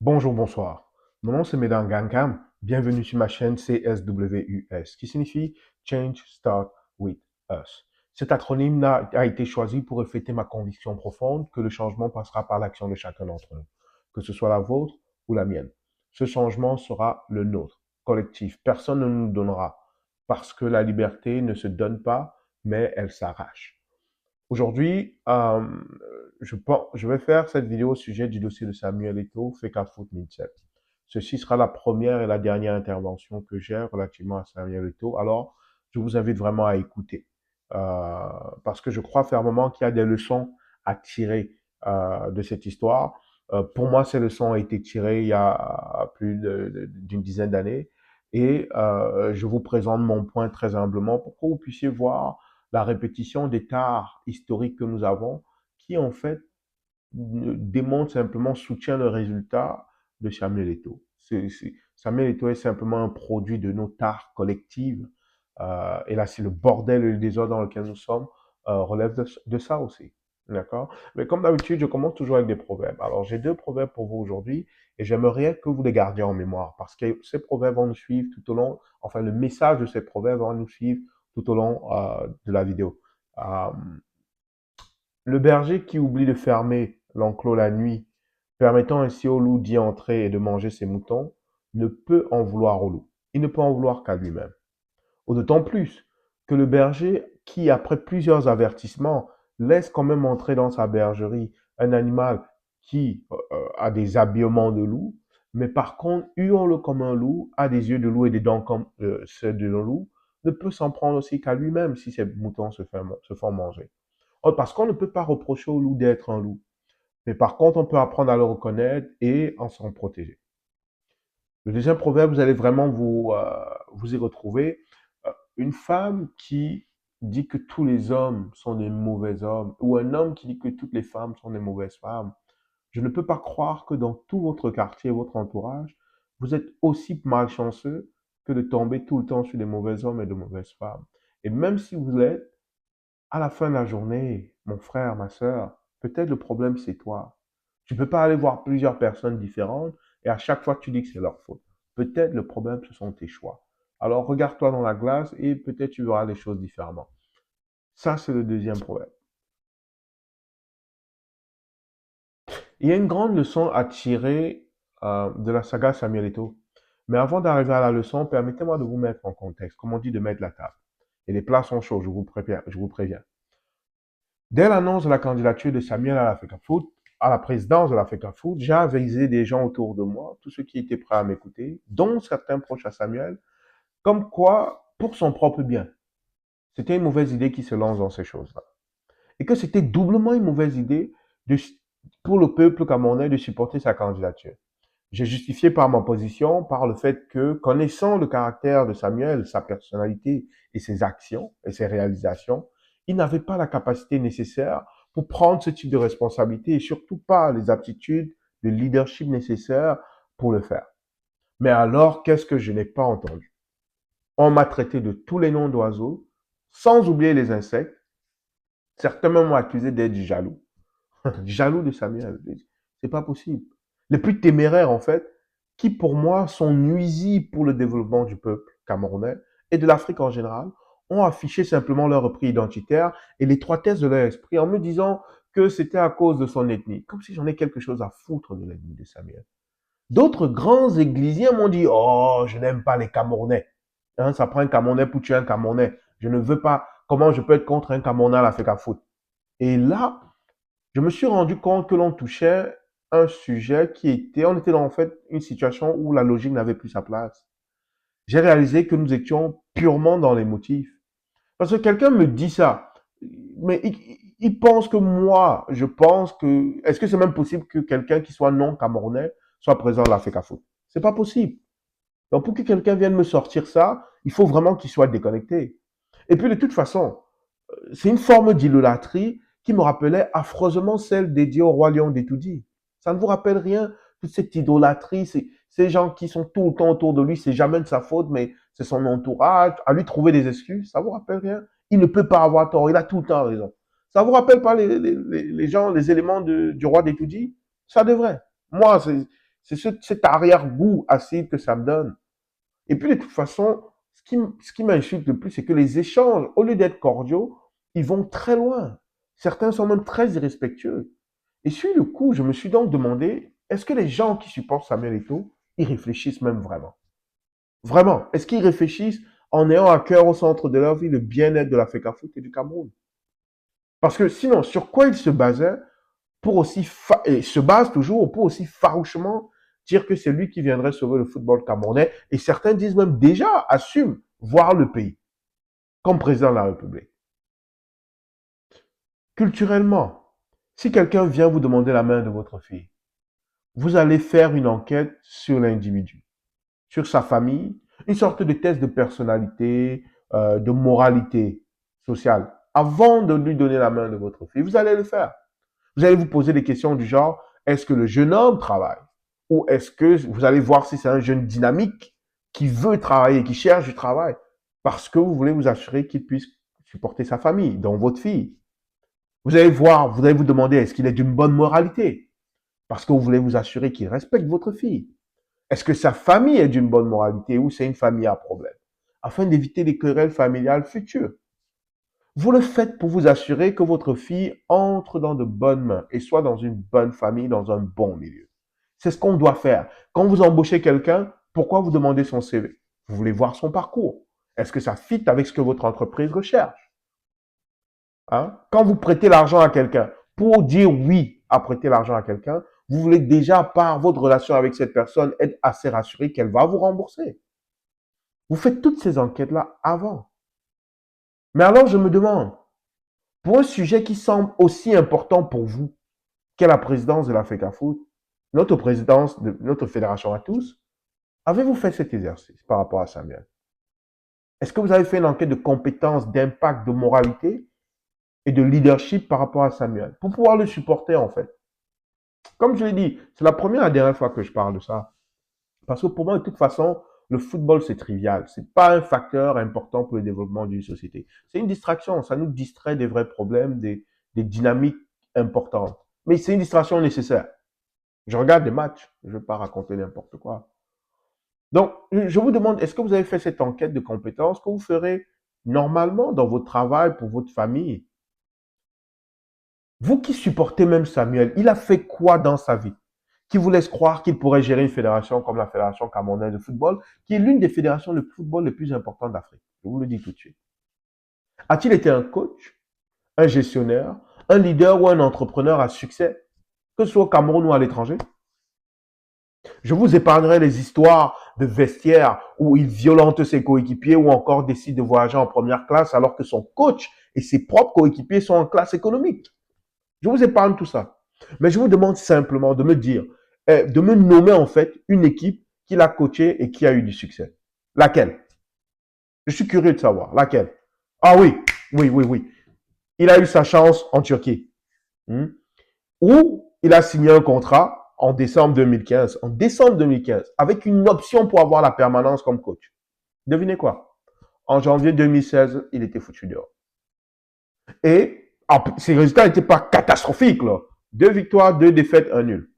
Bonjour, bonsoir. Mon nom c'est Medan Gangam. Bienvenue sur ma chaîne CSWUS, qui signifie Change Start with Us. Cet acronyme a été choisi pour refléter ma conviction profonde que le changement passera par l'action de chacun d'entre nous, que ce soit la vôtre ou la mienne. Ce changement sera le nôtre, collectif. Personne ne nous le donnera, parce que la liberté ne se donne pas, mais elle s'arrache. Aujourd'hui, je vais faire cette vidéo au sujet du dossier de Samuel Eto'o, Fecafoot Mindset. Ceci sera la première et la dernière intervention que j'ai relativement à Samuel Eto'o. Alors, je vous invite vraiment à écouter, parce que je crois fermement qu'il y a des leçons à tirer de cette histoire. Pour moi, ces leçons ont été tirées il y a plus d'une dizaine d'années, et je vous présente mon point très humblement pour que vous puissiez voir la répétition des tares historiques que nous avons, qui en fait démontre simplement, soutient le résultat de Samuel Eto'o. Samuel Eto'o est simplement un produit de nos tares collectives. Et là, c'est le bordel et le désordre dans lequel nous sommes, relève de ça aussi. D'accord? Mais comme d'habitude, je commence toujours avec des proverbes. Alors, j'ai deux proverbes pour vous aujourd'hui et j'aimerais que vous les gardiez en mémoire parce que ces proverbes vont nous suivre tout au long, enfin, le message de ces proverbes va nous suivre tout au long de la vidéo. Euh, le berger qui oublie de fermer l'enclos la nuit, permettant ainsi au loup d'y entrer et de manger ses moutons, ne peut en vouloir au loup. Il ne peut en vouloir qu'à lui-même. D'autant plus que le berger qui, après plusieurs avertissements, laisse quand même entrer dans sa bergerie un animal qui a des habillements de loup, mais par contre, hurle comme un loup, a des yeux de loup et des dents comme ceux de loup, ne peut s'en prendre aussi qu'à lui-même si ses moutons se font manger. Parce qu'on ne peut pas reprocher au loup d'être un loup. Mais par contre, on peut apprendre à le reconnaître et en s'en protéger. Le deuxième proverbe, vous allez vraiment vous y retrouver. Une femme qui dit que tous les hommes sont des mauvais hommes, ou un homme qui dit que toutes les femmes sont des mauvaises femmes, je ne peux pas croire que dans tout votre quartier, votre entourage, vous êtes aussi malchanceux que de tomber tout le temps sur des mauvais hommes et de mauvaises femmes. Et même si vous l'êtes, à la fin de la journée, mon frère, ma sœur, peut-être le problème c'est toi. Tu peux pas aller voir plusieurs personnes différentes et à chaque fois tu dis que c'est leur faute. Peut-être le problème ce sont tes choix. Alors regarde-toi dans la glace et peut-être tu verras les choses différemment. Ça c'est le deuxième problème. Il y a une grande leçon à tirer de la saga Samuel Eto'o. Mais avant d'arriver à la leçon, permettez-moi de vous mettre en contexte. Comme on dit, de mettre la table. Et les plats sont chauds, je vous préviens. Dès l'annonce de la candidature de Samuel à l'Africa Foot, à la présidence de l'Africa Foot, j'ai avisé des gens autour de moi, tous ceux qui étaient prêts à m'écouter, dont certains proches à Samuel, comme quoi, pour son propre bien, c'était une mauvaise idée qui se lance dans ces choses-là. Et que c'était doublement une mauvaise idée de, pour le peuple camerounais de supporter sa candidature. J'ai justifié par ma position, par le fait que, connaissant le caractère de Samuel, sa personnalité et ses actions et ses réalisations, il n'avait pas la capacité nécessaire pour prendre ce type de responsabilité et surtout pas les aptitudes de leadership nécessaires pour le faire. Mais alors, qu'est-ce que je n'ai pas entendu? On m'a traité de tous les noms d'oiseaux, sans oublier les insectes. Certains m'ont accusé d'être jaloux. Jaloux de Samuel. C'est pas possible. Les plus téméraires, en fait, qui pour moi sont nuisibles pour le développement du peuple camerounais et de l'Afrique en général, ont affiché simplement leur repris identitaire et l'étroitesse de leur esprit en me disant que c'était à cause de son ethnie. Comme si j'en ai quelque chose à foutre de l'ethnie de Samuel. D'autres grands églisiens m'ont dit, oh, je n'aime pas les Camerounais. Hein, ça prend un Camerounais pour tuer un Camerounais. Je ne veux pas. Comment je peux être contre un Camerounais à l'Afrique foot? Et là, je me suis rendu compte que l'on touchait un sujet qui était, on était dans en fait une situation où la logique n'avait plus sa place. J'ai réalisé que nous étions purement dans les motifs. Parce que quelqu'un me dit ça, mais il pense que moi, je pense que, est-ce que c'est même possible que quelqu'un qui soit non camerounais soit présent à l'Africa Foot? C'est pas possible. Donc pour que quelqu'un vienne me sortir ça, il faut vraiment qu'il soit déconnecté. Et puis de toute façon, c'est une forme d'idolâtrie qui me rappelait affreusement celle dédiée au roi lion d'Etoudi. Ça ne vous rappelle rien, toute cette idolâtrie, ces gens qui sont tout le temps autour de lui, c'est jamais de sa faute, mais c'est son entourage, à lui trouver des excuses, ça vous rappelle rien? Il ne peut pas avoir tort, il a tout le temps raison. Ça vous rappelle pas les gens, les éléments du roi d'Etoudi? Ça devrait. Moi, C'est cet arrière-goût acide que ça me donne. Et puis, de toute façon, ce qui m'insulte le plus, c'est que les échanges, au lieu d'être cordiaux, ils vont très loin. Certains sont même très irrespectueux. Et sur le coup, je me suis donc demandé, est-ce que les gens qui supportent Samuel Eto'o, ils réfléchissent même vraiment? Vraiment, est-ce qu'ils réfléchissent en ayant à cœur au centre de leur vie le bien-être de l'Afrique Foot et du Cameroun? Parce que sinon, sur quoi ils se basaient pour aussi, et se basent toujours pour aussi farouchement dire que c'est lui qui viendrait sauver le football camerounais. Et certains disent même déjà, assument voir le pays comme président de la République. Culturellement, si quelqu'un vient vous demander la main de votre fille, vous allez faire une enquête sur l'individu, sur sa famille, une sorte de test de personnalité, de moralité sociale, avant de lui donner la main de votre fille. Vous allez le faire. Vous allez vous poser des questions du genre, est-ce que le jeune homme travaille? Ou est-ce que vous allez voir si c'est un jeune dynamique qui veut travailler, qui cherche du travail? Parce que vous voulez vous assurer qu'il puisse supporter sa famille, donc votre fille. Vous allez voir, vous allez vous demander, est-ce qu'il est d'une bonne moralité? Parce que vous voulez vous assurer qu'il respecte votre fille. Est-ce que sa famille est d'une bonne moralité ou c'est une famille à problème? Afin d'éviter des querelles familiales futures. Vous le faites pour vous assurer que votre fille entre dans de bonnes mains et soit dans une bonne famille, dans un bon milieu. C'est ce qu'on doit faire. Quand vous embauchez quelqu'un, pourquoi vous demandez son CV? Vous voulez voir son parcours. Est-ce que ça fit avec ce que votre entreprise recherche? Hein? Quand vous prêtez l'argent à quelqu'un, pour dire oui à prêter l'argent à quelqu'un, vous voulez déjà, par votre relation avec cette personne, être assez rassuré qu'elle va vous rembourser. Vous faites toutes ces enquêtes-là avant. Mais alors, je me demande, pour un sujet qui semble aussi important pour vous qu'est la présidence de l'Africa Foot, notre présidence de notre fédération à tous, avez-vous fait cet exercice par rapport à Samuel? Est-ce que vous avez fait une enquête de compétences, d'impact, de moralité et de leadership par rapport à Samuel pour pouvoir le supporter en fait? Comme je l'ai dit, c'est la première et la dernière fois que je parle de ça. Parce que pour moi, de toute façon, le football, c'est trivial. C'est pas un facteur important pour le développement d'une société. C'est une distraction. Ça nous distrait des vrais problèmes, des dynamiques importantes. Mais c'est une distraction nécessaire. Je regarde des matchs. Je ne vais pas raconter n'importe quoi. Donc, je vous demande, est-ce que vous avez fait cette enquête de compétences que vous ferez normalement dans votre travail, pour votre famille? Vous qui supportez même Samuel, il a fait quoi dans sa vie qui vous laisse croire qu'il pourrait gérer une fédération comme la Fédération camerounaise de football, qui est l'une des fédérations de football les plus importantes d'Afrique? Je vous le dis tout de suite. A-t-il été un coach, un gestionnaire, un leader ou un entrepreneur à succès, que ce soit au Cameroun ou à l'étranger? Je vous épargnerai les histoires de vestiaire où il violente ses coéquipiers ou encore décide de voyager en première classe alors que son coach et ses propres coéquipiers sont en classe économique. Je vous épargne tout ça. Mais je vous demande simplement de me dire, de me nommer en fait une équipe qu'il a coachée et qui a eu du succès. Laquelle? Je suis curieux de savoir. Laquelle? Ah oui, oui, oui, oui. Il a eu sa chance en Turquie. Hmm? Où il a signé un contrat en décembre 2015. En décembre 2015, avec une option pour avoir la permanence comme coach. Devinez quoi? En janvier 2016, il était foutu dehors. Et ses résultats n'étaient pas catastrophiques, là. 2 victoires, 2 défaites, 1 nul.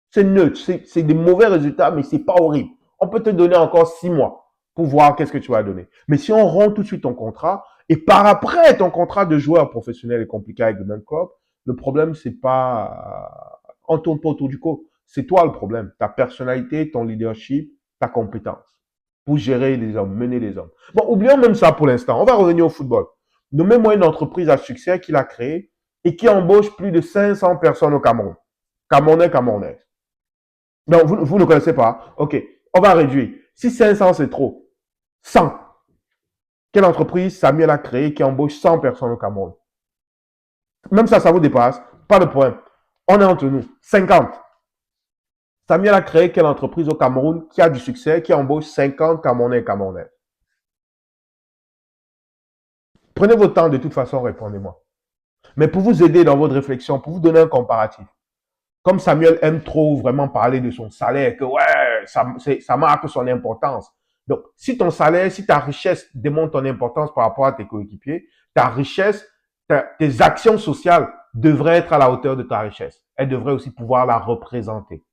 C'est neutre, c'est des mauvais résultats, mais c'est pas horrible. On peut te donner encore 6 mois pour voir qu'est-ce que tu vas donner. Mais si on rend tout de suite ton contrat, et par après, ton contrat de joueur professionnel est compliqué avec le même club, le problème, c'est pas, on tourne pas autour du pot. C'est toi le problème. Ta personnalité, ton leadership, ta compétence pour gérer les hommes, mener les hommes. Bon, oublions même ça pour l'instant. On va revenir au football. Nommez-moi une entreprise à succès qu'il a créée et qui embauche plus de 500 personnes au Cameroun. Camerounais, Camerounais. Non, vous ne connaissez pas. OK. On va réduire. Si 500, c'est trop. 100. Quelle entreprise Samuel a créée qui embauche 100 personnes au Cameroun? Même ça vous dépasse. Pas de problème. On est entre nous. 50. Samuel a créé quelle entreprise au Cameroun qui a du succès, qui embauche 50 Camerounais et Camerounais? Prenez votre temps, de toute façon, répondez-moi. Mais pour vous aider dans votre réflexion, pour vous donner un comparatif, comme Samuel aime trop vraiment parler de son salaire, que ouais, ça marque son importance. Donc, si ton salaire, si ta richesse démontre ton importance par rapport à tes coéquipiers, ta richesse, tes actions sociales devraient être à la hauteur de ta richesse. Elles devraient aussi pouvoir la représenter.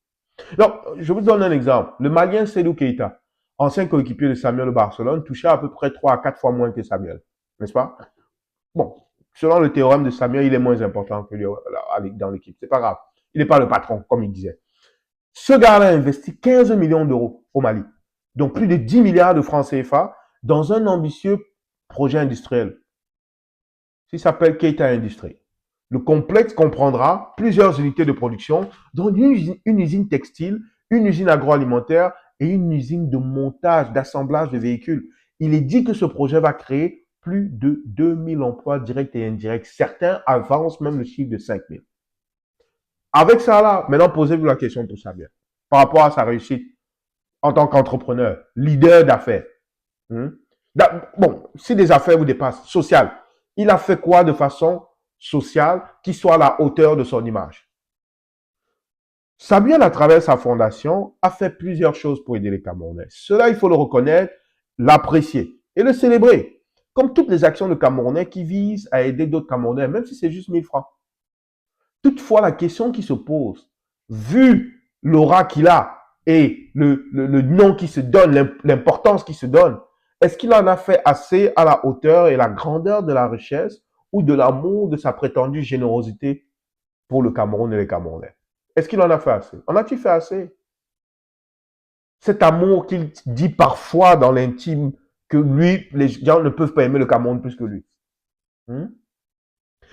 Donc, je vous donne un exemple. Le Malien Sedou Keita, ancien coéquipier de Samuel au Barcelone, touchait à peu près 3 à 4 fois moins que Samuel. N'est-ce pas? Bon, selon le théorème de Samuel, il est moins important que lui dans l'équipe. C'est pas grave. Il n'est pas le patron, comme il disait. Ce gars-là a investi 15 millions d'euros au Mali, donc plus de 10 milliards de francs CFA, dans un ambitieux projet industriel qui s'appelle Keita Industries. Le complexe comprendra plusieurs unités de production, dont une usine textile, une usine agroalimentaire et une usine de montage, d'assemblage de véhicules. Il est dit que ce projet va créer plus de 2000 emplois directs et indirects. Certains avancent même le chiffre de 5000. Avec ça là, maintenant posez-vous la question pour Samuel, par rapport à sa réussite en tant qu'entrepreneur, leader d'affaires. Hmm? Bon, si des affaires vous dépassent, social, il a fait quoi de façon sociale qui soit à la hauteur de son image? Samuel, à travers sa fondation, a fait plusieurs choses pour aider les Camerounais. Cela, il faut le reconnaître, l'apprécier et le célébrer. Comme toutes les actions de Camerounais qui visent à aider d'autres Camerounais, même si c'est juste 1000 francs. Toutefois, la question qui se pose, vu l'aura qu'il a et le nom qui se donne, l'importance qui se donne, est-ce qu'il en a fait assez à la hauteur et la grandeur de la richesse ou de l'amour de sa prétendue générosité pour le Cameroun et les Camerounais? Est-ce qu'il en a fait assez? En a-t-il fait assez? Cet amour qu'il dit parfois dans l'intime que lui, les gens ne peuvent pas aimer le Cameroun plus que lui. Hmm?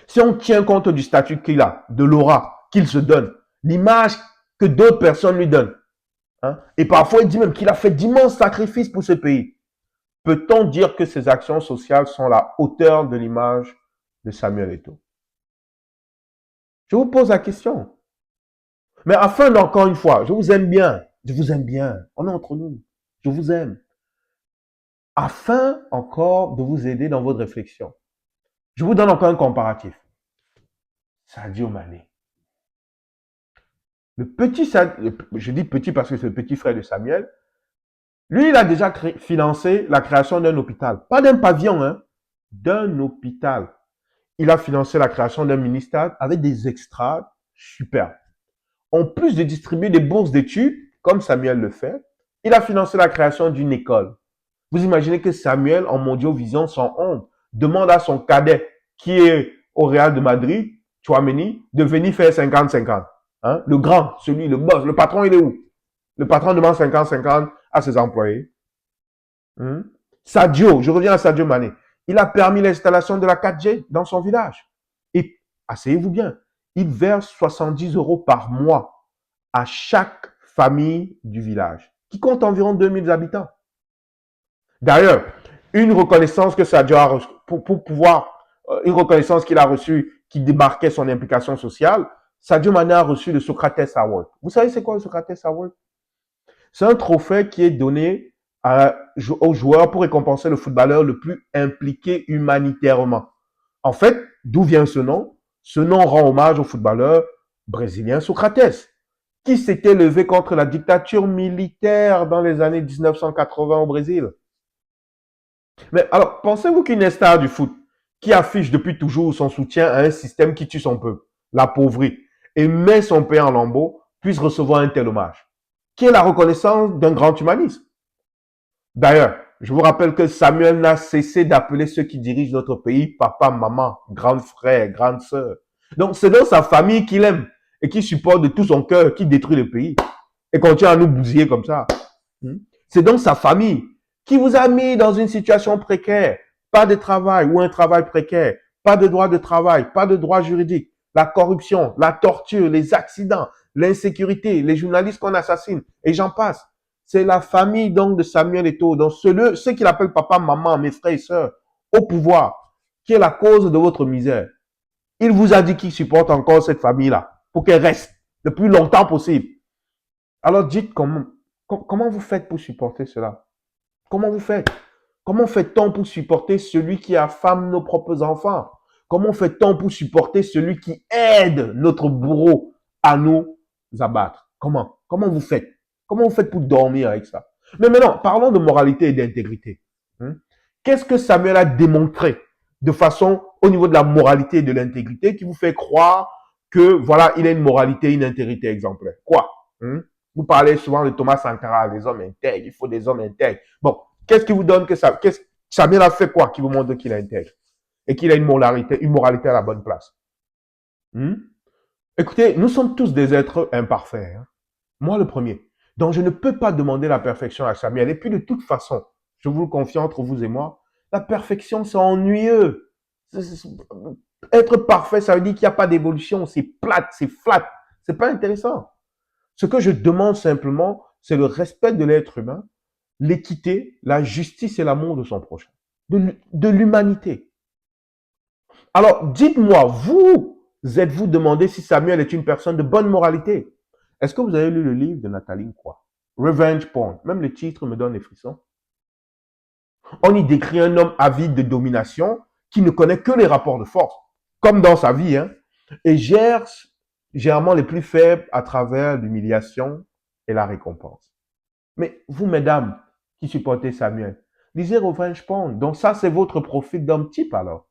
Si on tient compte du statut qu'il a, de l'aura qu'il se donne, l'image que d'autres personnes lui donnent, hein, et parfois il dit même qu'il a fait d'immenses sacrifices pour ce pays, peut-on dire que ses actions sociales sont à la hauteur de l'image de Samuel Eto'o? Je vous pose la question. Mais afin d'encore une fois, je vous aime bien, on est entre nous, je vous aime. Afin encore de vous aider dans votre réflexion, je vous donne encore un comparatif. Sadio Mané. Le petit, je dis petit parce que c'est le petit frère de Samuel, lui, il a déjà financé la création d'un hôpital. Pas d'un pavillon, hein, d'un hôpital. Il a financé la création d'un mini-stade avec des extras superbes. En plus de distribuer des bourses d'études, comme Samuel le fait, il a financé la création d'une école. Vous imaginez que Samuel, en Mondiovision, sans honte, demande à son cadet, qui est au Real de Madrid, Tchouaméni, de venir faire 50-50. Hein? Le grand, celui, le boss, le patron, il est où? Le patron demande 50-50 à ses employés. Hmm? Sadio, je reviens à Sadio Mané. Il a permis l'installation de la 4G dans son village. Et, asseyez-vous bien, il verse 70 euros par mois à chaque famille du village, qui compte environ 2000 habitants. D'ailleurs, une reconnaissance que Sadio a reçue, pour pouvoir, une reconnaissance qu'il a reçue qui démarquait son implication sociale, Sadio Mané a reçu le Socrates Award. Vous savez c'est quoi le Socrates Award? C'est un trophée qui est donné aux joueurs pour récompenser le footballeur le plus impliqué humanitairement. En fait, d'où vient ce nom? Ce nom rend hommage au footballeur brésilien Socrates, qui s'était levé contre la dictature militaire dans les années 1980 au Brésil. Mais alors, pensez-vous qu'une star du foot, qui affiche depuis toujours son soutien à un système qui tue son peuple, l'appauvrit, et met son pays en lambeaux, puisse recevoir un tel hommage, qui est la reconnaissance d'un grand humanisme? D'ailleurs, je vous rappelle que Samuel n'a cessé d'appeler ceux qui dirigent notre pays papa, maman, grand frère, grande sœur. Donc, c'est dans sa famille qu'il aime et qui supporte de tout son cœur, qui détruit le pays et continue à nous bousiller comme ça. C'est donc sa famille qui vous a mis dans une situation précaire, pas de travail ou un travail précaire, pas de droit de travail, pas de droit juridique, la corruption, la torture, les accidents, l'insécurité, les journalistes qu'on assassine, et j'en passe. C'est la famille donc de Samuel Eto'o, donc ceux qu'il appelle papa, maman, mes frères et sœurs, au pouvoir, qui est la cause de votre misère. Il vous a dit qu'il supporte encore cette famille-là, pour qu'elle reste le plus longtemps possible. Alors dites comment vous faites pour supporter cela? Comment vous faites? Comment fait-on pour supporter celui qui affame nos propres enfants? Comment fait-on pour supporter celui qui aide notre bourreau à nous abattre? Comment vous faites? Comment vous faites pour dormir avec ça? Mais maintenant, parlons de moralité et d'intégrité. Qu'est-ce que Samuel a démontré de façon au niveau de la moralité et de l'intégrité qui vous fait croire que voilà, il a une moralité, une intégrité exemplaire? Quoi? Vous parlez souvent de Thomas Sankara, les hommes intègres, il faut des hommes intègres. Bon, qu'est-ce qui vous donne que ça, Samuel a fait quoi qui vous montre qu'il est intègre et qu'il a une moralité à la bonne place? Hmm? Écoutez, nous sommes tous des êtres imparfaits. Hein. Moi, le premier. Donc, je ne peux pas demander la perfection à Samuel. Et puis, de toute façon, je vous le confie entre vous et moi, la perfection, c'est ennuyeux. Être parfait, ça veut dire qu'il n'y a pas d'évolution. C'est plate, c'est flat. C'est pas intéressant. Ce que je demande simplement, c'est le respect de l'être humain, l'équité, la justice et l'amour de son prochain, de l'humanité. Alors, dites-moi, vous êtes-vous demandé si Samuel est une personne de bonne moralité? Est-ce que vous avez lu le livre de Nathalie Croix, Revenge Porn? Même le titre me donne des frissons. On y décrit un homme avide de domination qui ne connaît que les rapports de force, comme dans sa vie, hein, et gère généralement les plus faibles à travers l'humiliation et la récompense. Mais vous, mesdames, qui supportez Samuel, lisez Revenge Porn. Donc ça, c'est votre profil d'homme type alors.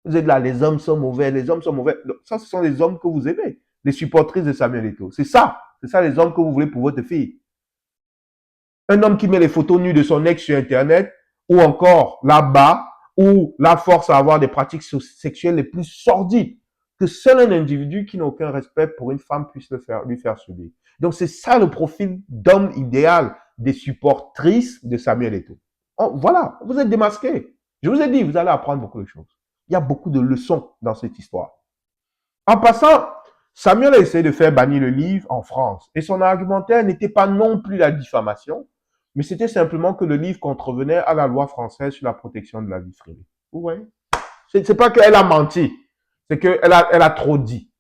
Vous êtes là, les hommes sont mauvais, les hommes sont mauvais. Donc, ça, ce sont les hommes que vous aimez, les supportrices de Samuel Eto'o. C'est ça les hommes que vous voulez pour votre fille. Un homme qui met les photos nues de son ex sur Internet, ou encore là-bas, ou la force à avoir des pratiques sexuelles les plus sordides que seul un individu qui n'a aucun respect pour une femme puisse lui faire subir. Donc c'est ça le profil d'homme idéal des supportrices de Samuel Eto'o. Voilà, vous êtes démasqués. Je vous ai dit, vous allez apprendre beaucoup de choses. Il y a beaucoup de leçons dans cette histoire. En passant, Samuel a essayé de faire bannir le livre en France et son argumentaire n'était pas non plus la diffamation, mais c'était simplement que le livre contrevenait à la loi française sur la protection de la vie privée. Vous voyez? C'est pas qu'elle a menti, c'est qu'elle a trop dit.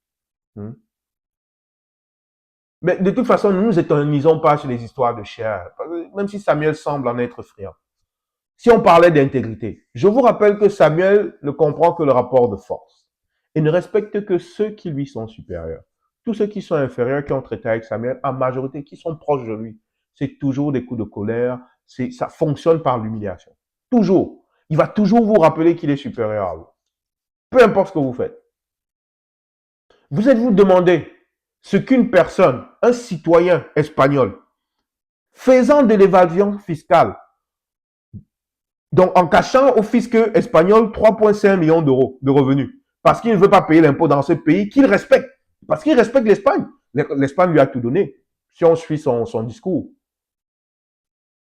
Mais de toute façon, nous ne nous éternisons pas sur les histoires de chair, même si Samuel semble en être friand. Si on parlait d'intégrité, je vous rappelle que Samuel ne comprend que le rapport de force et ne respecte que ceux qui lui sont supérieurs. Tous ceux qui sont inférieurs, qui ont traité avec Samuel, en majorité, qui sont proches de lui, c'est toujours des coups de colère, ça fonctionne par l'humiliation. Toujours. Il va toujours vous rappeler qu'il est supérieur à vous. Peu importe ce que vous faites. Vous êtes-vous demandé ce qu'une personne, un citoyen espagnol, faisant de l'évasion fiscale, donc en cachant au fisc espagnol 3,5 millions d'euros de revenus, parce qu'il ne veut pas payer l'impôt dans ce pays qu'il respecte, parce qu'il respecte l'Espagne. L'Espagne lui a tout donné, si on suit son discours.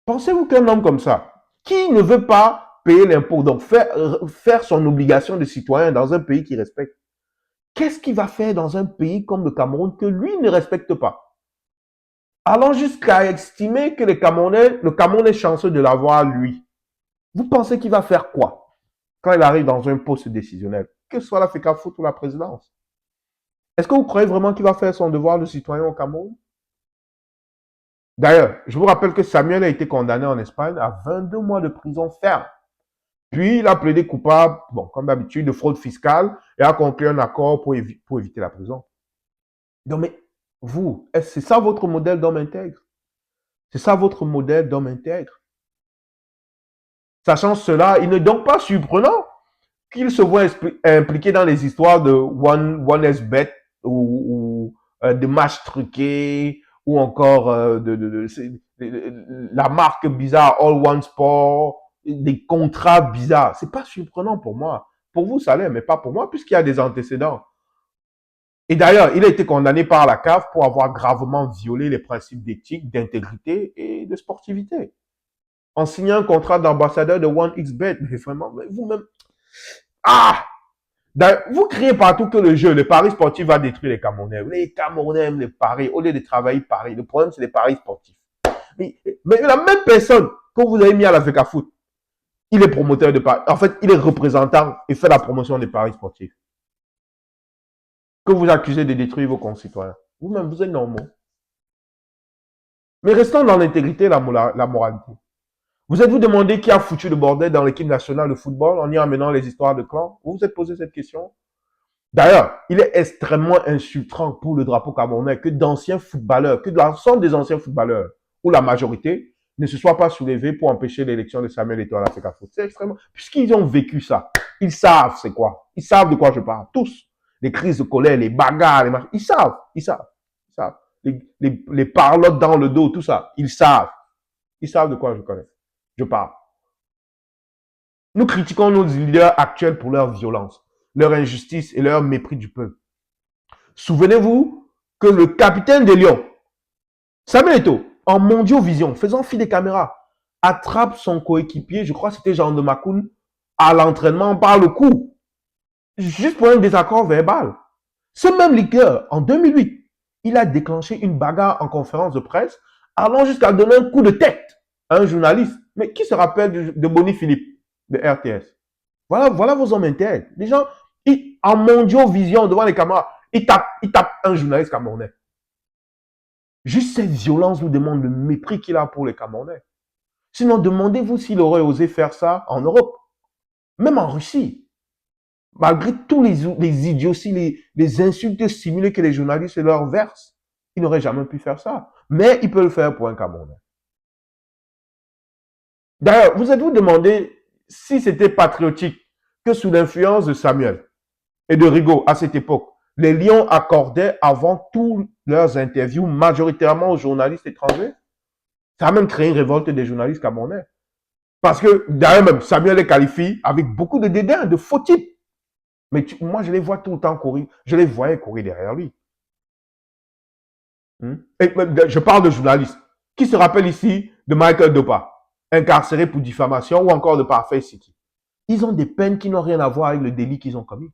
Pensez-vous qu'un homme comme ça, qui ne veut pas payer l'impôt, donc faire son obligation de citoyen dans un pays qu'il respecte, qu'est-ce qu'il va faire dans un pays comme le Cameroun que lui ne respecte pas? Allant jusqu'à estimer que le Cameroun est chanceux de l'avoir lui. Vous pensez qu'il va faire quoi quand il arrive dans un poste décisionnel, que ce soit la FECAFOOT ou la présidence? Est-ce que vous croyez vraiment qu'il va faire son devoir de citoyen au Cameroun? D'ailleurs, je vous rappelle que Samuel a été condamné en Espagne à 22 mois de prison ferme. Puis, il a plaidé coupable, bon, comme d'habitude, de fraude fiscale et a conclu un accord pour éviter la prison. Donc, mais vous, c'est ça votre modèle d'homme intègre? C'est ça votre modèle d'homme intègre? Sachant cela, il n'est donc pas surprenant qu'il se voit impliqué dans les histoires de OneSBet ou de matchs truqués ou encore la marque bizarre All One Sport, des contrats bizarres. C'est pas surprenant pour moi. Pour vous, ça l'est, mais pas pour moi, puisqu'il y a des antécédents. Et d'ailleurs, il a été condamné par la CAF pour avoir gravement violé les principes d'éthique, d'intégrité et de sportivité. En signant un contrat d'ambassadeur de OneXBet, mais vraiment, vous-même, vous criez partout que le pari sportif va détruire les Camerounais. Les Camerounais aiment les paris, au lieu de travailler paris. Le problème, c'est les paris sportifs. Mais la même personne que vous avez mis à la FECAFOOT, il est promoteur de paris. En fait, il est représentant et fait la promotion des paris sportifs. Que vous accusez de détruire vos concitoyens. Vous-même, vous êtes normaux. Mais restons dans l'intégrité et la moralité. Vous êtes-vous demandé qui a foutu le bordel dans l'équipe nationale de football en y amenant les histoires de clans? Vous vous êtes posé cette question? D'ailleurs, il est extrêmement insultant pour le drapeau camerounais que d'anciens footballeurs, que l'ensemble des anciens footballeurs, ou la majorité, ne se soient pas soulevés pour empêcher l'élection de Samuel Eto'o à la FECAFOOT. C'est extrêmement... Puisqu'ils ont vécu ça, ils savent c'est quoi. Ils savent de quoi je parle. Tous. Les crises de colère, les bagarres, les machins. Ils savent. les parlottes dans le dos, tout ça. Ils savent. Ils savent de quoi je parle. Nous critiquons nos leaders actuels pour leur violence, leur injustice et leur mépris du peuple. Souvenez-vous que le capitaine des Lions, Samuel Eto'o, en Mondiovision, faisant fi des caméras, attrape son coéquipier, je crois que c'était Jean de Macoun, à l'entraînement par le cou, juste pour un désaccord verbal. Ce même leader, en 2008, il a déclenché une bagarre en conférence de presse, allant jusqu'à donner un coup de tête à un journaliste. Mais qui se rappelle de Bonnie Philippe, de RTS? Voilà vos hommes intègres. Les gens, en Mondiovision, devant les caméras, ils tapent un journaliste camerounais. Juste cette violence nous demande le mépris qu'il a pour les Camerounais. Sinon, demandez-vous s'il aurait osé faire ça en Europe, même en Russie. Malgré tous les idioties, les insultes simulées que les journalistes leur versent, il n'aurait jamais pu faire ça. Mais il peut le faire pour un Camerounais. D'ailleurs, vous êtes-vous demandé si c'était patriotique que sous l'influence de Samuel et de Rigaud à cette époque, les Lions accordaient avant toutes leurs interviews majoritairement aux journalistes étrangers? Ça a même créé une révolte des journalistes camerounais. Parce que d'ailleurs même, Samuel les qualifie avec beaucoup de dédain, de faux types. Mais moi, je les vois tout le temps courir. Je les voyais courir derrière lui. Et je parle de journalistes. Qui se rappelle ici de Michael Dopa, incarcéré pour diffamation, ou encore de Parfait City? Ils ont des peines qui n'ont rien à voir avec le délit qu'ils ont commis.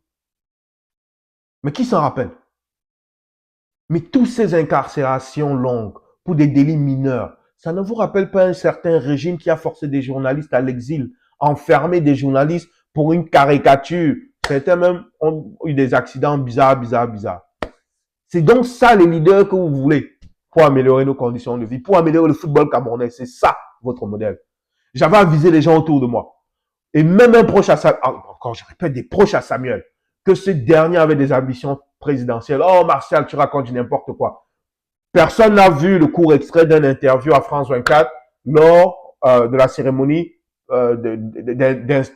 Mais qui s'en rappelle? Mais toutes ces incarcérations longues pour des délits mineurs, ça ne vous rappelle pas un certain régime qui a forcé des journalistes à l'exil, enfermé des journalistes pour une caricature? Certains même ont eu des accidents bizarres. C'est donc ça les leaders que vous voulez pour améliorer nos conditions de vie, pour améliorer le football camerounais. C'est ça votre modèle. J'avais avisé les gens autour de moi. Et même un proche à Samuel, encore je répète, des proches à Samuel, que ce dernier avait des ambitions présidentielles. Oh Martial, tu racontes du n'importe quoi. Personne n'a vu le court extrait d'une interview à France 24 lors de la cérémonie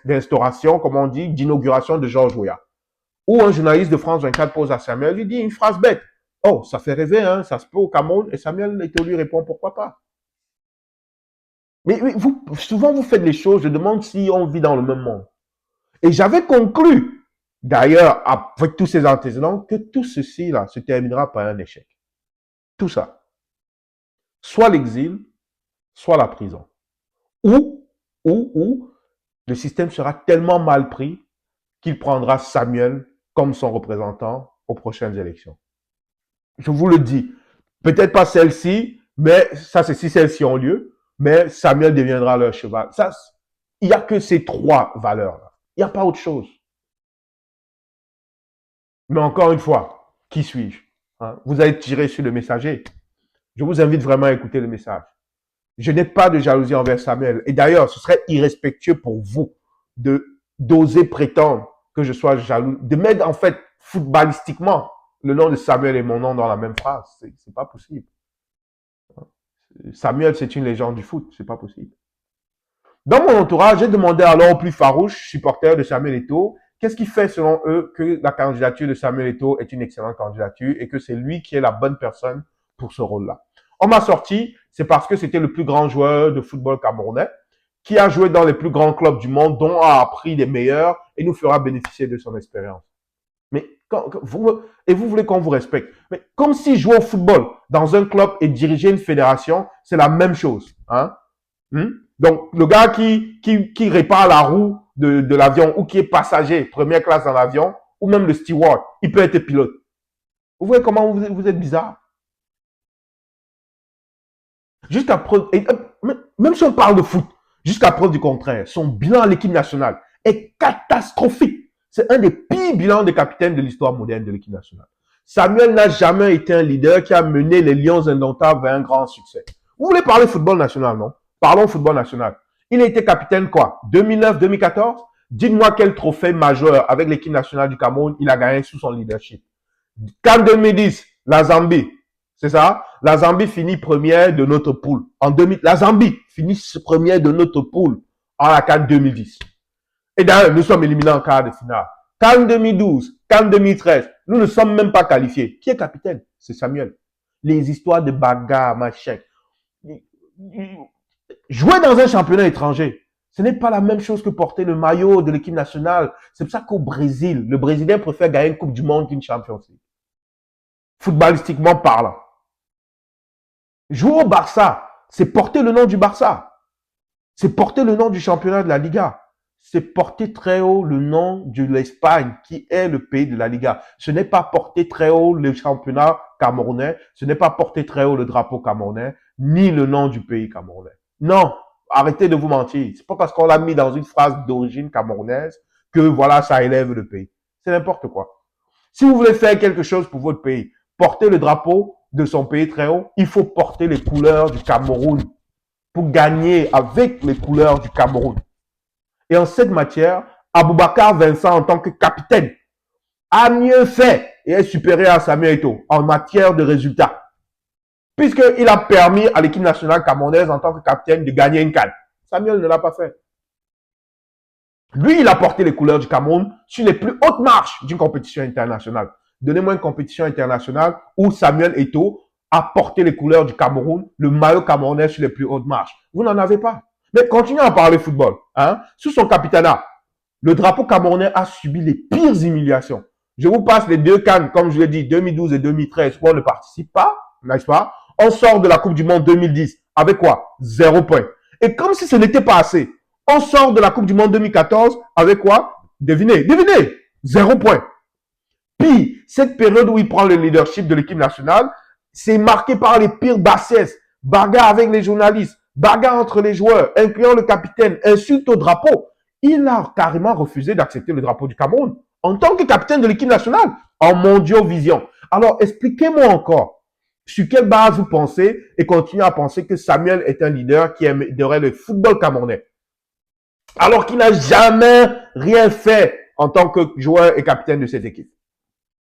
d'instauration, comme on dit, d'inauguration de Georges Weah, où un journaliste de France 24 pose à Samuel, lui dit une phrase bête. Oh, ça fait rêver, hein, ça se peut au Cameroun. Et Samuel Eto'o lui répond, pourquoi pas? Mais souvent, vous faites les choses, je demande si on vit dans le même monde. Et j'avais conclu, d'ailleurs, avec tous ces antécédents, que tout ceci là se terminera par un échec. Tout ça. Soit l'exil, soit la prison. Ou le système sera tellement mal pris qu'il prendra Samuel comme son représentant aux prochaines élections. Je vous le dis. Peut-être pas celle-ci, mais ça c'est si celles-ci ont lieu, mais Samuel deviendra leur cheval. Ça, il n'y a que ces trois valeurs-là. Il n'y a pas autre chose. Mais encore une fois, qui suis-je? Vous avez tiré sur le messager. Je vous invite vraiment à écouter le message. Je n'ai pas de jalousie envers Samuel. Et d'ailleurs, ce serait irrespectueux pour vous d'oser prétendre que je sois jaloux, de mettre en fait footballistiquement le nom de Samuel et mon nom dans la même phrase. C'est pas possible. Samuel, c'est une légende du foot. C'est pas possible. Dans mon entourage, j'ai demandé alors aux plus farouches supporters de Samuel Eto'o, qu'est-ce qui fait selon eux que la candidature de Samuel Eto'o est une excellente candidature et que c'est lui qui est la bonne personne pour ce rôle-là. On m'a sorti, c'est parce que c'était le plus grand joueur de football camerounais, qui a joué dans les plus grands clubs du monde, dont a appris les meilleurs et nous fera bénéficier de son expérience. Mais vous voulez qu'on vous respecte. Mais comme si jouer au football dans un club et diriger une fédération, c'est la même chose. Donc, le gars qui répare la roue de l'avion ou qui est passager, première classe dans l'avion, ou même le steward, il peut être pilote. Vous voyez comment vous êtes bizarre? Jusqu'à preuve, même si on parle de foot, jusqu'à preuve du contraire, son bilan à l'équipe nationale est catastrophique. C'est un des pires bilans de capitaine de l'histoire moderne de l'équipe nationale. Samuel n'a jamais été un leader qui a mené les Lions indomptables vers un grand succès. Vous voulez parler football national, non? Parlons football national. Il a été capitaine quoi? 2009-2014? Dites-moi quel trophée majeur avec l'équipe nationale du Cameroun il a gagné sous son leadership. CAN 2010, la Zambie. C'est ça? La Zambie finit première de notre poule. La Zambie finit première de notre poule en la CAN 2010. Et d'ailleurs, nous sommes éliminés en quart de finale. CAN 2012, CAN 2013, nous ne sommes même pas qualifiés. Qui est capitaine? C'est Samuel. les histoires de bagarre, machin. Jouer dans un championnat étranger, ce n'est pas la même chose que porter le maillot de l'équipe nationale. C'est pour ça qu'au Brésil, le Brésilien préfère gagner une Coupe du Monde qu'une Champions League. Footballistiquement parlant. Jouer au Barça, c'est porter le nom du Barça. C'est porter le nom du championnat de la Liga. C'est porter très haut le nom de l'Espagne, qui est le pays de la Liga. Ce n'est pas porter très haut le championnat camerounais, ce n'est pas porter très haut le drapeau camerounais, ni le nom du pays camerounais. Non, arrêtez de vous mentir. C'est pas parce qu'on l'a mis dans une phrase d'origine camerounaise que voilà, ça élève le pays. C'est n'importe quoi. Si vous voulez faire quelque chose pour votre pays, porter le drapeau de son pays très haut, il faut porter les couleurs du Cameroun pour gagner avec les couleurs du Cameroun. Et en cette matière, Aboubacar Vincent, en tant que capitaine, a mieux fait et est supérieur à Samuel Eto'o en matière de résultats. Puisqu'il a permis à l'équipe nationale camerounaise, en tant que capitaine, de gagner une CAN. Samuel ne l'a pas fait. Lui, il a porté les couleurs du Cameroun sur les plus hautes marches d'une compétition internationale. Donnez-moi une compétition internationale où Samuel Eto'o a porté les couleurs du Cameroun, le maillot camerounais sur les plus hautes marches. Vous n'en avez pas. Mais continuons à parler football. Sous son capitanat, le drapeau camerounais a subi les pires humiliations. Je vous passe les deux CAN, comme je l'ai dit, 2012 et 2013, où on ne participe pas, n'est-ce pas? On sort de la Coupe du Monde 2010 avec quoi? 0 point. Et comme si ce n'était pas assez, on sort de la Coupe du Monde 2014 avec quoi? Devinez, 0 point. Puis, cette période où il prend le leadership de l'équipe nationale, c'est marqué par les pires bassesses, bagarre avec les journalistes, bagarre entre les joueurs, incluant le capitaine, insulte au drapeau. Il a carrément refusé d'accepter le drapeau du Cameroun en tant que capitaine de l'équipe nationale en Mondiovision. Alors, expliquez-moi encore, sur quelle base vous pensez et continuez à penser que Samuel est un leader qui aimerait le football camerounais, alors qu'il n'a jamais rien fait en tant que joueur et capitaine de cette équipe.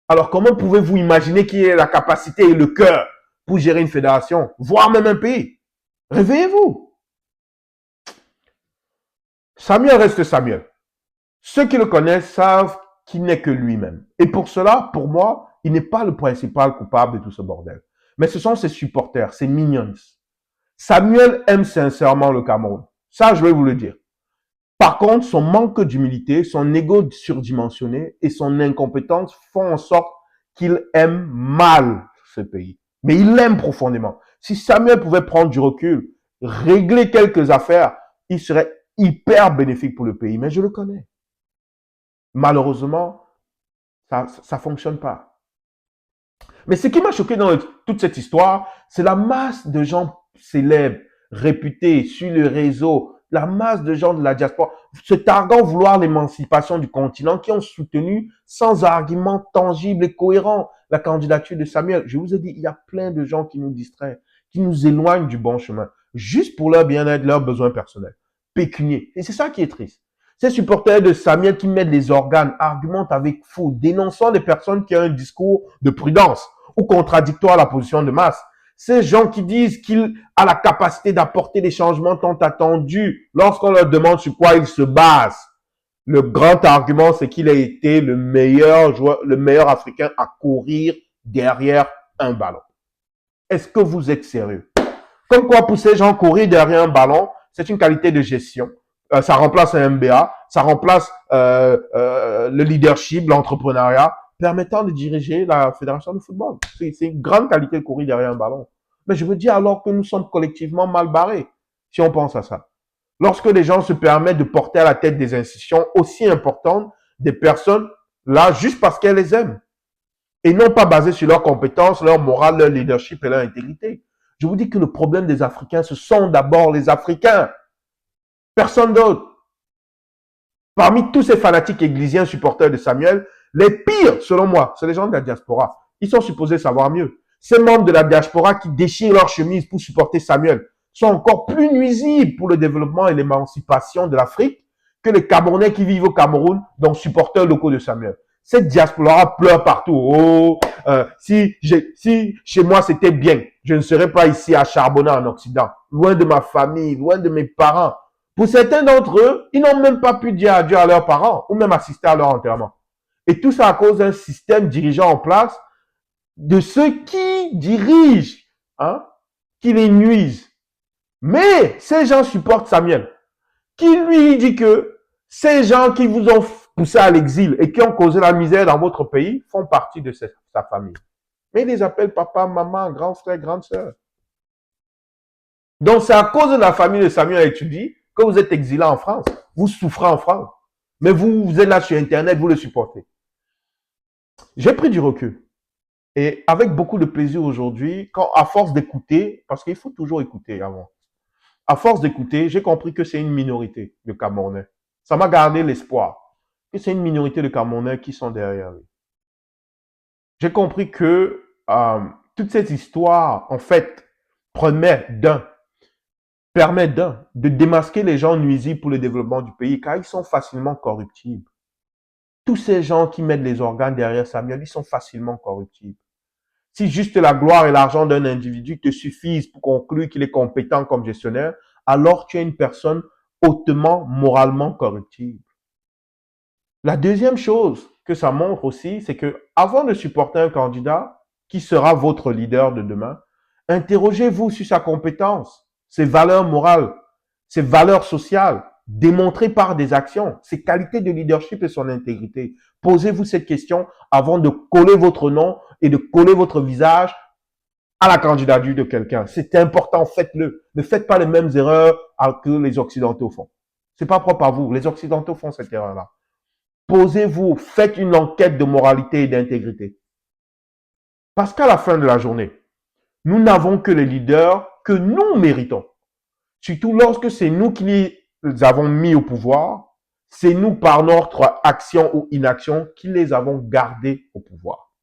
Alors, comment pouvez-vous imaginer qu'il ait la capacité et le cœur pour gérer une fédération, voire même un pays? Réveillez-vous. Samuel reste Samuel. Ceux qui le connaissent savent qu'il n'est que lui-même. Et pour cela, pour moi, il n'est pas le principal coupable de tout ce bordel. Mais ce sont ses supporters, ses minions. Samuel aime sincèrement le Cameroun. Ça, je vais vous le dire. Par contre, son manque d'humilité, son ego surdimensionné et son incompétence font en sorte qu'il aime mal ce pays. Mais il l'aime profondément. Si Samuel pouvait prendre du recul, régler quelques affaires, il serait hyper bénéfique pour le pays. Mais je le connais. Malheureusement, ça fonctionne pas. Mais ce qui m'a choqué dans toute cette histoire, c'est la masse de gens célèbres, réputés, sur le réseau, la masse de gens de la diaspora, se targuant vouloir l'émancipation du continent, qui ont soutenu sans argument tangible et cohérent la candidature de Samuel. Je vous ai dit, il y a plein de gens qui nous distraient, qui nous éloignent du bon chemin, juste pour leur bien-être, leurs besoins personnels, pécuniers. Et c'est ça qui est triste. Ces supporters de Samuel qui mettent les organes, argumentent avec faux, dénonçant des personnes qui ont un discours de prudence ou contradictoire à la position de masse. Ces gens qui disent qu'il a la capacité d'apporter les changements tant attendus lorsqu'on leur demande sur quoi ils se basent. Le grand argument, c'est qu'il a été le meilleur joueur, le meilleur Africain à courir derrière un ballon. Est-ce que vous êtes sérieux? Comme quoi, pour ces gens, courir derrière un ballon, c'est une qualité de gestion. Ça remplace un MBA, ça remplace le leadership, l'entrepreneuriat, permettant de diriger la fédération de football. C'est une grande qualité de courir derrière un ballon. Mais je veux dire alors que nous sommes collectivement mal barrés, si on pense à ça. Lorsque les gens se permettent de porter à la tête des institutions aussi importantes des personnes là juste parce qu'elles les aiment et non pas basées sur leurs compétences, leur morale, leur leadership et leur intégrité. Je vous dis que le problème des Africains, ce sont d'abord les Africains. Personne d'autre. Parmi tous ces fanatiques églisiens supporters de Samuel, les pires, selon moi, c'est les gens de la diaspora. Ils sont supposés savoir mieux. Ces membres de la diaspora qui déchirent leur chemise pour supporter Samuel sont encore plus nuisibles pour le développement et l'émancipation de l'Afrique que les Camerounais qui vivent au Cameroun, donc supporters locaux de Samuel. Cette diaspora pleure partout. Oh, si chez moi c'était bien, je ne serais pas ici à charbonner en Occident, loin de ma famille, loin de mes parents. Pour certains d'entre eux, ils n'ont même pas pu dire adieu à leurs parents ou même assister à leur enterrement. Et tout ça à cause d'un système dirigeant en place de ceux qui dirigent, hein, qui les nuisent. Mais ces gens supportent Samuel, qui lui dit que ces gens qui vous ont poussé à l'exil et qui ont causé la misère dans votre pays font partie de sa famille. Mais il les appelle papa, maman, grand frère, grande sœur. Donc c'est à cause de la famille de Samuel étudie que vous êtes exilé en France. Vous souffrez en France. Mais vous êtes là sur Internet, vous le supportez. J'ai pris du recul. Et avec beaucoup de plaisir aujourd'hui, quand à force d'écouter, parce qu'il faut toujours écouter avant, à force d'écouter, j'ai compris que c'est une minorité de Camerounais. Ça m'a gardé l'espoir que c'est une minorité de Camerounais qui sont derrière lui. J'ai compris que toute cette histoire, en fait, permet d'un de démasquer les gens nuisibles pour le développement du pays, car ils sont facilement corruptibles. Tous ces gens qui mettent les organes derrière Samuel, ils sont facilement corruptibles. Si juste la gloire et l'argent d'un individu te suffisent pour conclure qu'il est compétent comme gestionnaire, alors tu es une personne hautement moralement corruptible. La deuxième chose que ça montre aussi, c'est que avant de supporter un candidat qui sera votre leader de demain, interrogez-vous sur sa compétence, ses valeurs morales, ses valeurs sociales, démontrées par des actions, ses qualités de leadership et son intégrité. Posez-vous cette question avant de coller votre nom et de coller votre visage à la candidature de quelqu'un. C'est important, faites-le. Ne faites pas les mêmes erreurs que les Occidentaux font. C'est pas propre à vous. Les Occidentaux font cette erreur-là. Posez-vous, faites une enquête de moralité et d'intégrité. Parce qu'à la fin de la journée, nous n'avons que les leaders que nous méritons. Surtout lorsque c'est nous qui les avons mis au pouvoir, c'est nous par notre action ou inaction qui les avons gardés au pouvoir.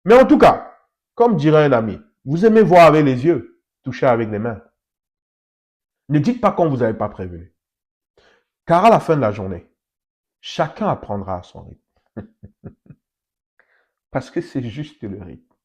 Mais en tout cas, comme dirait un ami, vous aimez voir avec les yeux, toucher avec les mains. Ne dites pas qu'on vous avait pas prévenu. Car à la fin de la journée, chacun apprendra à son rythme. Parce que c'est juste le rythme.